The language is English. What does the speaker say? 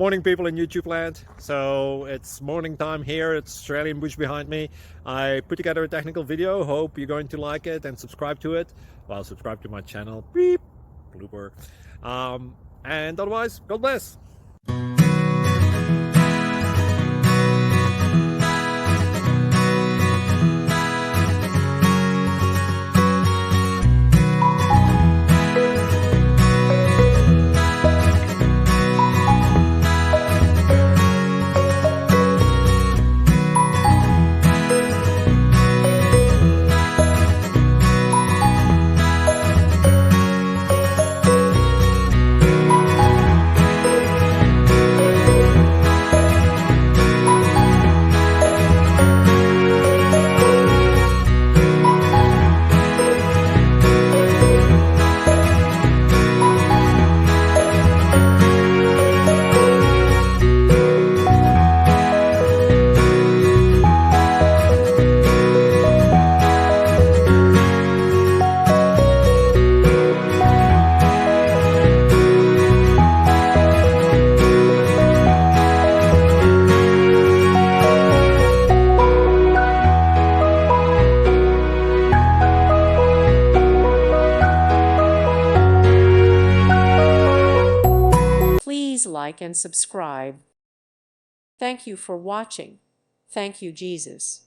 Morning, people in YouTube land. So it's morning time here. It's Australian bush behind me. I put together a technical video. Hope you're going to like it and subscribe to it. Well, subscribe to my channel. Beep, blooper. And otherwise, God bless. Please like and subscribe. Thank you for watching. Thank you, Jesus.